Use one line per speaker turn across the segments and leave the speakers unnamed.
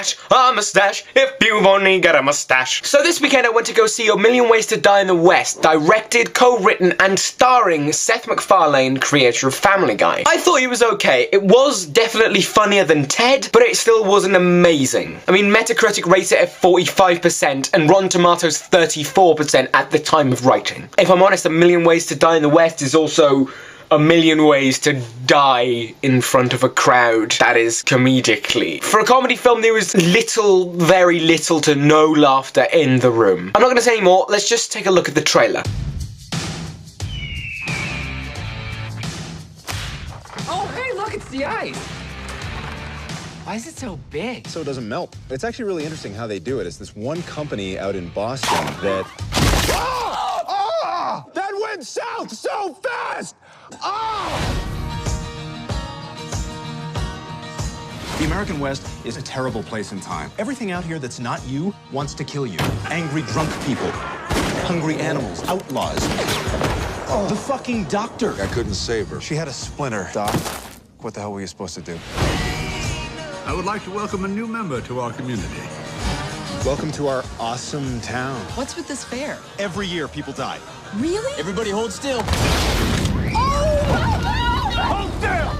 if you've only got a mustache. So this weekend I went to go see A Million Ways to Die in the West, directed, co-written, and starring Seth MacFarlane, creator of Family Guy. I thought he was okay. It was definitely funnier than Ted, but it still wasn't amazing. I mean, Metacritic rated it at 45% and Rotten Tomatoes 34% at the time of writing. If I'm honest, A Million Ways to Die in the West is also a million ways to die in front of a crowd, that is, comedically. For a comedy film, there was very little to no laughter in the room. I'm not gonna say any more, let's just take a look at the trailer.
Oh, hey, look, it's the ice. Why is it so big?
So it doesn't melt. It's actually really interesting how they do it. It's this one company out in Boston that... Oh! Oh! That went south so fast! Oh! The American West is a terrible place in time. Everything out here that's not you wants to kill you. Angry drunk people, hungry animals, outlaws. Oh. The fucking doctor.
I couldn't save her.
She had a splinter. Doc, what the hell were you supposed to do?
I would like to welcome a new member to our community.
Welcome to our awesome town.
What's with this fair?
Every year, people die.
Really?
Everybody hold still.
Hold still!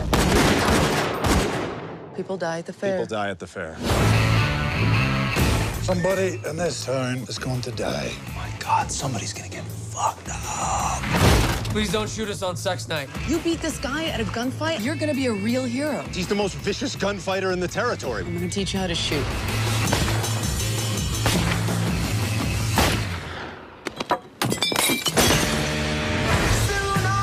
People die at the fair.
People die at the fair.
Somebody in this town is going to die.
Oh my God, somebody's gonna get fucked up.
Please don't shoot us on sex night.
You beat this guy at a gunfight, you're gonna be a real hero.
He's the most vicious gunfighter in the territory.
I'm gonna teach you how to shoot.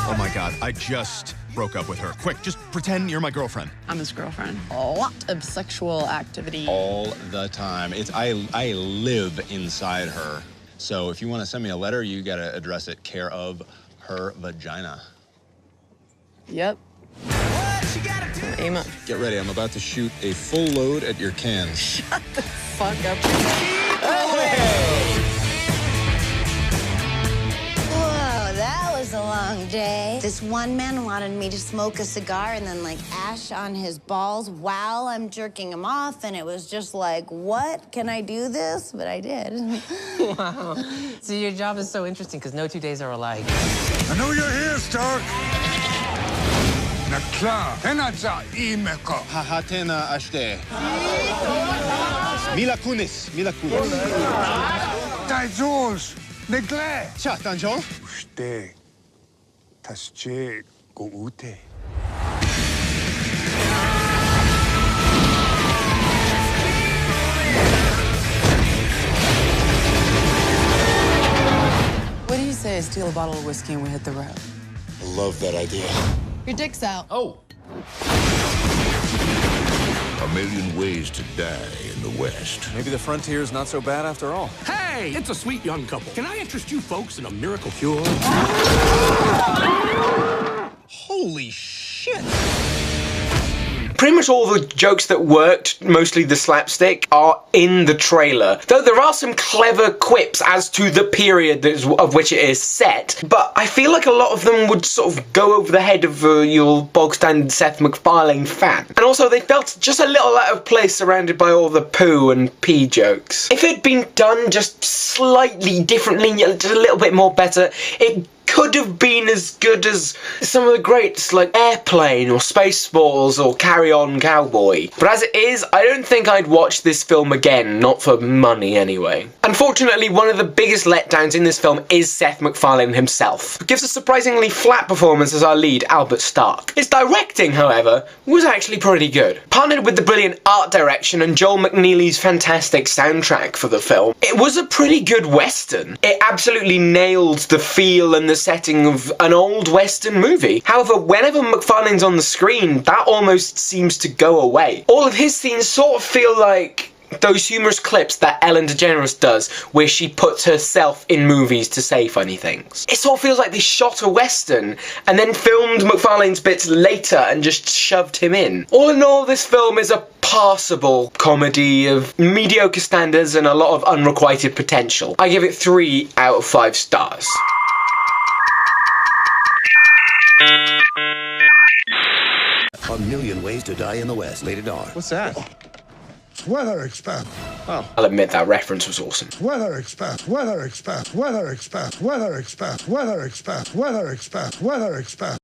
Oh my God, I just broke up with her. Quick, just pretend you're my girlfriend.
I'm his girlfriend. A lot of sexual activity.
All the time. I live inside her. So if you want to send me a letter, you gotta address it care of her vagina.
Yep. Aim up.
Get ready, I'm about to shoot a full load at your cans.
Shut the fuck up.
Whoa, that was a long day. This one man wanted me to smoke a cigar and then like ash on his balls while I'm jerking him off, and it was just like, what? Can I do this? But I did.
Wow. So your job is so interesting because no 2 days are alike.
I know you're here, Stark. Nakla, Tenaza Imeko.
Hahatena ashte. Mila kunis, Mila kunis.
Taizos, Negle.
Cha, Tanjo.
Uste, Tasche, Goute.
What do you say I steal a bottle of whiskey and we hit the road?
I love that idea.
Your dick's out.
Oh.
A Million Ways to Die in the West.
Maybe the frontier's not so bad after all.
Hey, it's a sweet young couple. Can I interest you folks in a miracle cure?
Holy shit!
Pretty much all the jokes that worked, mostly the slapstick, are in the trailer. Though there are some clever quips as to the period of which it is set, but I feel like a lot of them would sort of go over the head of your bog-standard Seth MacFarlane fan. And also they felt just a little out of place surrounded by all the poo and pee jokes. If it had been done just slightly differently, just a little bit more better, it could have been as good as some of the greats like Airplane or Spaceballs or Carry On Cowboy. But as it is, I don't think I'd watch this film again, not for money anyway. Unfortunately, one of the biggest letdowns in this film is Seth MacFarlane himself, who gives a surprisingly flat performance as our lead, Albert Stark. His directing, however, was actually pretty good. Partnered with the brilliant art direction and Joel McNeely's fantastic soundtrack for the film, it was a pretty good western. It absolutely nailed the feel and the setting of an old western movie. However, whenever MacFarlane's on the screen, that almost seems to go away. All of his scenes sort of feel like those humorous clips that Ellen DeGeneres does, where she puts herself in movies to say funny things. It sort of feels like they shot a western and then filmed MacFarlane's bits later and just shoved him in. All in all, this film is a passable comedy of mediocre standards and a lot of unrequited potential. I give it 3 out of 5 stars.
A Million Ways to Die in the West. Rated R.
What's that?
weather expert.
I'll admit that reference was awesome.
Weather expert, weather expert, weather expert, weather expert, weather expert, weather expert, weather expert.